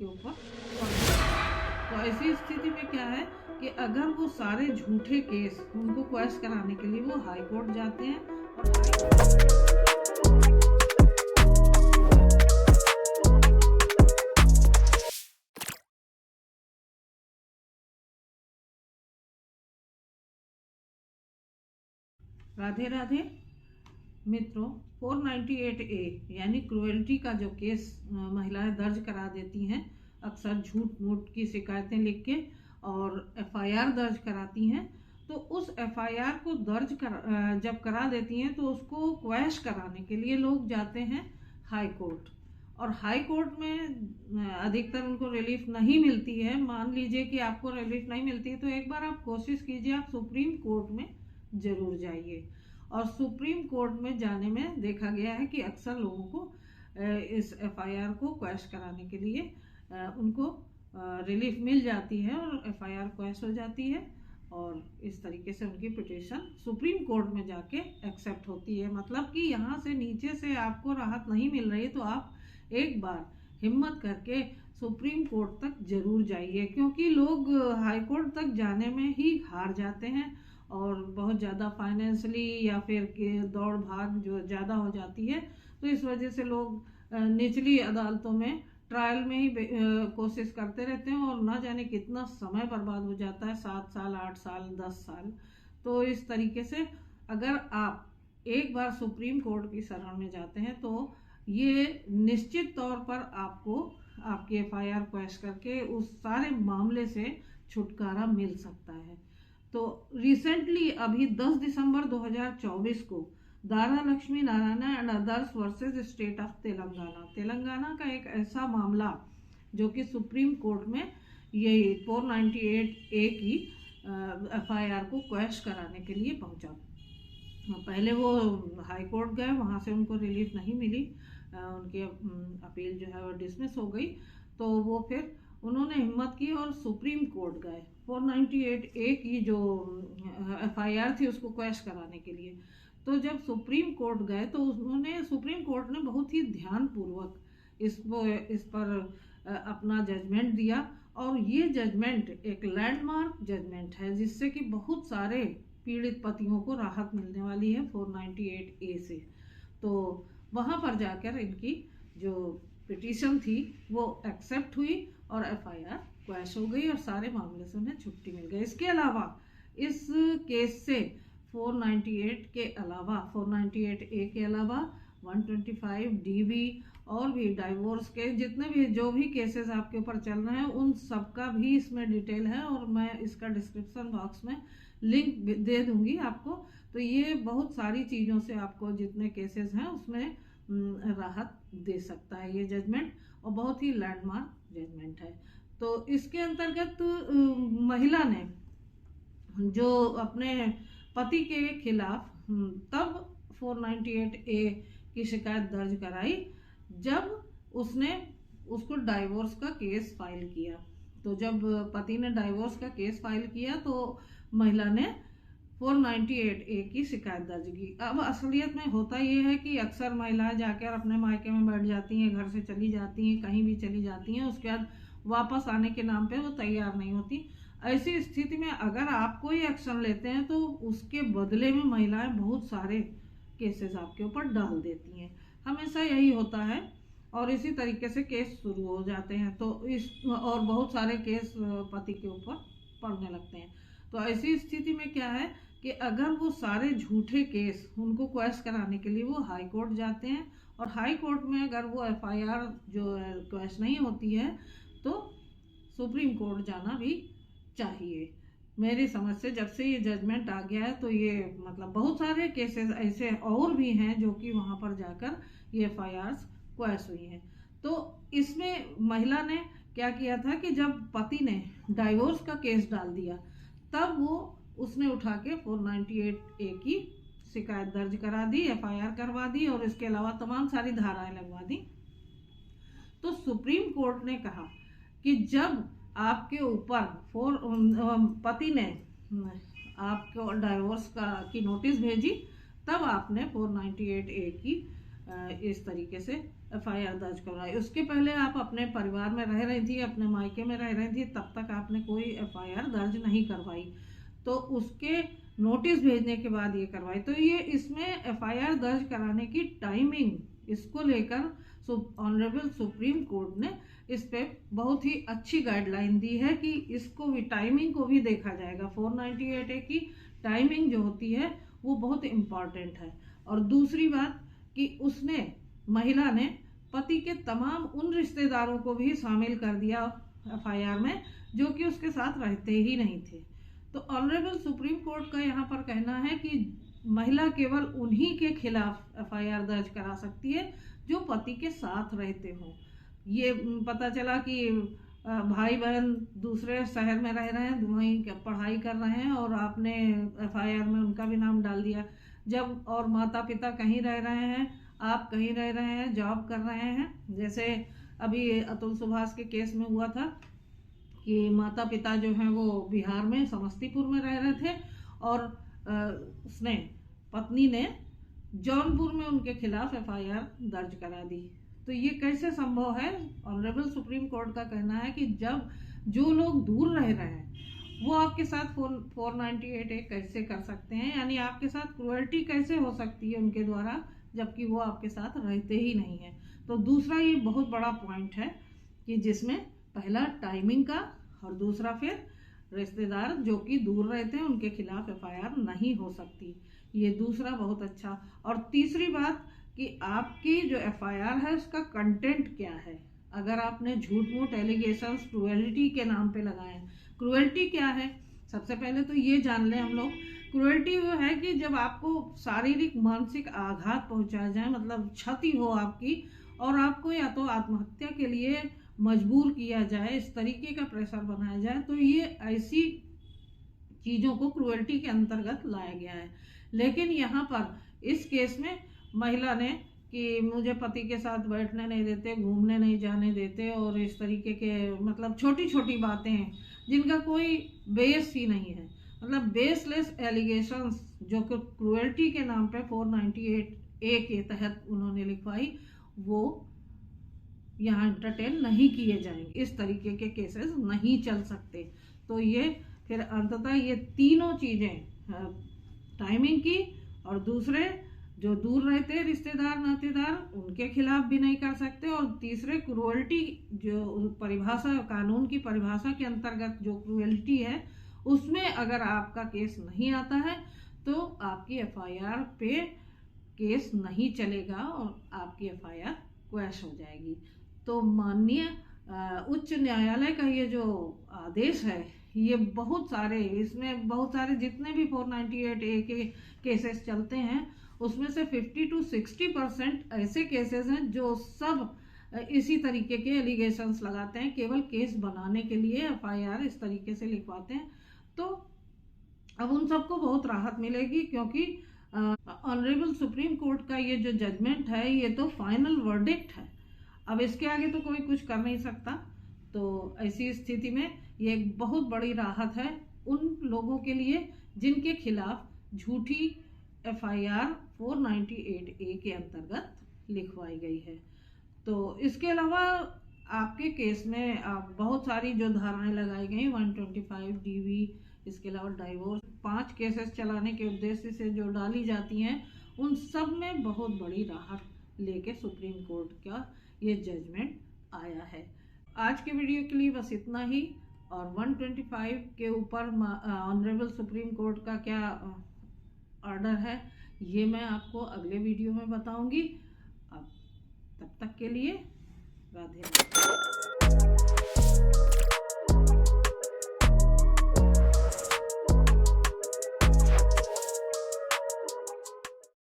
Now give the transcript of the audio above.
के ऊपर पड़ता है। तो ऐसी स्थिति में क्या है कि अगर वो सारे झूठे केस उनको क्वैश कराने के लिए वो हाई कोर्ट जाते हैं और राधे राधे मित्रों, 498A यानी क्रूएल्टी का जो केस महिलाएं दर्ज करा देती हैं, अक्सर झूठ मूठ की शिकायतें लिख के और FIR दर्ज कराती हैं, तो उस FIR को जब करा देती हैं तो उसको क्वैश कराने के लिए लोग जाते हैं हाई कोर्ट। और हाई कोर्ट में अधिकतर उनको रिलीफ नहीं मिलती है। मान लीजिए कि आपको रिलीफ नहीं मिलती है तो एक बार आप कोशिश कीजिए, आप सुप्रीम कोर्ट में ज़रूर जाइए। और सुप्रीम कोर्ट में जाने में देखा गया है कि अक्सर लोगों को इस FIR को क्वैश कराने के लिए उनको रिलीफ मिल जाती है और FIR क्वैश हो जाती है और इस तरीके से उनकी पिटीशन सुप्रीम कोर्ट में जाके एक्सेप्ट होती है। मतलब कि यहाँ से नीचे से आपको राहत नहीं मिल रही तो आप एक बार हिम्मत करके सुप्रीम कोर्ट तक जरूर जाइए, क्योंकि लोग हाई कोर्ट तक जाने में ही हार जाते हैं और बहुत ज़्यादा फाइनेंशियली या फिर दौड़ भाग जो ज़्यादा हो जाती है, तो इस वजह से लोग निचली अदालतों में ट्रायल में ही कोशिश करते रहते हैं और ना जाने कितना समय बर्बाद हो जाता है, 7 साल 8 साल 10 साल। तो इस तरीके से अगर आप एक बार सुप्रीम कोर्ट की शरण में जाते हैं तो ये निश्चित तौर पर आपको आपकी FIR क्वैश करके उस सारे मामले से छुटकारा मिल सकता है। तो रिसेंटली अभी 10 दिसंबर 2024 को Dara Lakshmi Narayan and others versus state of Telangana का एक ऐसा मामला जो कि सुप्रीम कोर्ट में ये 498A की FIR को क्वैश कराने के लिए पहुंचा। पहले वो हाई कोर्ट गए, वहाँ से उनको रिलीफ नहीं मिली, उनकी अपील जो है वो डिसमिस हो गई। तो वो फिर उन्होंने हिम्मत की और सुप्रीम कोर्ट गए 498A की जो FIR थी उसको क्वैश कराने के लिए। तो जब सुप्रीम कोर्ट गए तो सुप्रीम कोर्ट ने बहुत ही ध्यानपूर्वक इस पर अपना जजमेंट दिया और ये जजमेंट एक लैंडमार्क जजमेंट है जिससे कि बहुत सारे पीड़ित पतियों को राहत मिलने वाली है 498A से। तो वहाँ पर जाकर इनकी जो पिटीशन थी वो एक्सेप्ट हुई और FIR क्वैश हो गई और सारे मामले से उन्हें छुट्टी मिल गई। इसके अलावा इस केस से 498A के अलावा 125DB और भी डाइवोर्स के जितने भी जो भी केसेस आपके ऊपर चल रहे हैं उन सब का भी इसमें डिटेल है और मैं इसका डिस्क्रिप्शन बॉक्स में लिंक दे दूंगी आपको। तो ये बहुत सारी चीज़ों से आपको जितने केसेस हैं उसमें राहत दे सकता है ये जजमेंट और बहुत ही लैंडमार्क जजमेंट है। तो इसके अंतर्गत महिला ने जो अपने पति के खिलाफ तब 498A की शिकायत दर्ज कराई जब उसने उसको डाइवोर्स का केस फाइल किया। तो जब पति ने डाइवोर्स का केस फाइल किया तो महिला ने 498A की शिकायत दर्ज की। अब असलियत में होता ये है कि अक्सर महिलाएं जाकर अपने मायके में बैठ जाती हैं, घर से चली जाती हैं, कहीं भी चली जाती हैं, उसके बाद वापस आने के नाम पे वो तैयार नहीं होती। ऐसी स्थिति में अगर आप कोई एक्शन लेते हैं तो उसके बदले में महिलाएं बहुत सारे केसेस आपके ऊपर डाल देती हैं, हमेशा यही होता है और इसी तरीके से केस शुरू हो जाते हैं। तो और बहुत सारे केस पति के ऊपर पड़ने लगते हैं। तो ऐसी स्थिति में क्या है कि अगर वो सारे झूठे केस उनको क्वैश कराने के लिए वो हाई कोर्ट जाते हैं और हाई कोर्ट में अगर वो FIR जो क्वैश नहीं होती है तो सुप्रीम कोर्ट जाना भी चाहिए। मेरी समझ से जब से ये जजमेंट आ गया है तो ये मतलब बहुत सारे केसेस ऐसे और भी हैं जो कि वहाँ पर जाकर ये FIRs क्वैश हुई हैं। तो इसमें महिला ने क्या किया था कि जब पति ने डाइवोर्स का केस डाल दिया तब उसने उठा के 498A की शिकायत दर्ज करा दी, FIR करवा दी और इसके अलावा तमाम सारी धाराएं लगवा दी। तो सुप्रीम कोर्ट ने कहा कि जब आपके ऊपर पति ने आपको डाइवोर्स की नोटिस भेजी तब आपने 498A की इस तरीके से FIR दर्ज करवाई। उसके पहले आप अपने परिवार में रह रही थी, अपने मायके में रह रही थी, तब तक आपने कोई FIR दर्ज नहीं करवाई, तो उसके नोटिस भेजने के बाद ये करवाई। तो ये इसमें FIR दर्ज कराने की टाइमिंग, इसको लेकर ऑनरेबल सुप्रीम कोर्ट ने इस पे बहुत ही अच्छी गाइडलाइन दी है कि इसको भी, टाइमिंग को भी देखा जाएगा। 498A की टाइमिंग जो होती है वो बहुत इम्पॉर्टेंट है। और दूसरी बात कि उसने, महिला ने पति के तमाम उन रिश्तेदारों को भी शामिल कर दिया FIR में जो कि उसके साथ रहते ही नहीं थे। तो ऑनरेबल सुप्रीम कोर्ट का यहाँ पर कहना है कि महिला केवल उन्हीं के खिलाफ FIR दर्ज करा सकती है जो पति के साथ रहते हों। ये पता चला कि भाई बहन दूसरे शहर में रह रहे हैं, वहीं पढ़ाई कर रहे हैं, और आपने FIR में उनका भी नाम डाल दिया। जब और माता पिता कहीं रह रहे हैं, आप कहीं रह रहे हैं, जॉब कर रहे हैं, जैसे अभी अतुल सुभाष के केस में हुआ था कि माता पिता जो हैं वो बिहार में समस्तीपुर में रह रहे थे, और उसने, पत्नी ने जौनपुर में उनके खिलाफ FIR दर्ज करा दी। तो ये कैसे संभव है? ऑनरेबल सुप्रीम कोर्ट का कहना है कि जब जो लोग दूर रह रहे हैं वो आपके साथ 498A कैसे कर सकते हैं, यानी आपके साथ क्रुएल्टी कैसे हो सकती है उनके द्वारा, जबकि वो आपके साथ रहते ही नहीं है। तो दूसरा ये बहुत बड़ा पॉइंट है कि जिसमें पहला टाइमिंग का, और दूसरा फिर रिश्तेदार जो कि दूर रहते हैं उनके खिलाफ FIR नहीं हो सकती। ये दूसरा बहुत अच्छा। और तीसरी बात कि आपकी जो FIR है उसका कंटेंट क्या है। अगर आपने झूठ मूठ एलिगेशंस क्रुएल्टी के नाम पे लगाए हैं, क्रुएल्टी क्या है? सबसे पहले तो ये जान लें हम लोग, क्रुएल्टी वो है कि जब आपको शारीरिक मानसिक आघात पहुंचाया जाए, मतलब क्षति हो आपकी, और आपको या तो आत्महत्या के लिए मजबूर किया जाए, इस तरीके का प्रेशर बनाया जाए, तो ये ऐसी चीज़ों को क्रुएल्टी के अंतर्गत लाया गया है। लेकिन यहाँ पर इस केस में महिला ने कि मुझे पति के साथ बैठने नहीं देते, घूमने नहीं जाने देते, और इस तरीके के, मतलब छोटी छोटी बातें हैं जिनका कोई बेस ही नहीं है, मतलब बेसलेस एलिगेशंस जो कि क्रुएल्टी के नाम पे 498A के तहत उन्होंने लिखवाई, वो यहाँ एंटरटेन नहीं किए जाएंगे। इस तरीके के केसेस नहीं चल सकते। तो ये फिर अंततः ये तीनों चीज़ें, टाइमिंग की, और दूसरे जो दूर रहते रिश्तेदार नातेदार उनके खिलाफ भी नहीं कर सकते, और तीसरे क्रुएल्टी जो परिभाषा, कानून की परिभाषा के अंतर्गत जो क्रुएल्टी है उसमें अगर आपका केस नहीं आता है तो आपकी FIR पे केस नहीं चलेगा और आपकी FIR क्वैश हो जाएगी। तो माननीय उच्च न्यायालय का ये जो आदेश है, ये बहुत सारे, इसमें बहुत सारे जितने भी 498A के केसेस चलते हैं उसमें से 50 to 60% ऐसे केसेस हैं जो सब इसी तरीके के एलिगेशंस लगाते हैं, केवल केस बनाने के लिए FIR इस तरीके से लिखवाते हैं। तो अब उन सबको बहुत राहत मिलेगी, क्योंकि ऑनरेबल सुप्रीम कोर्ट का ये जो जजमेंट है ये तो फाइनल वर्डिक्ट है। अब इसके आगे तो कोई कुछ कर नहीं सकता। तो ऐसी स्थिति में ये एक बहुत बड़ी राहत है उन लोगों के लिए जिनके खिलाफ झूठी FIR 498A के अंतर्गत लिखवाई गई है। तो इसके अलावा आपके केस में बहुत सारी जो धाराएं लगाई गई, 125 DV, इसके अलावा डाइवोर्स, 5 केसेस चलाने के उद्देश्य से जो डाली जाती हैं, उन सब में बहुत बड़ी राहत लेके सुप्रीम कोर्ट का ये जजमेंट आया है। आज के वीडियो के लिए बस इतना ही। और 125 के ऊपर ऑनरेबल सुप्रीम कोर्ट का क्या ऑर्डर है ये मैं आपको अगले वीडियो में बताऊंगी। अब तब तक के लिए राधे राधे।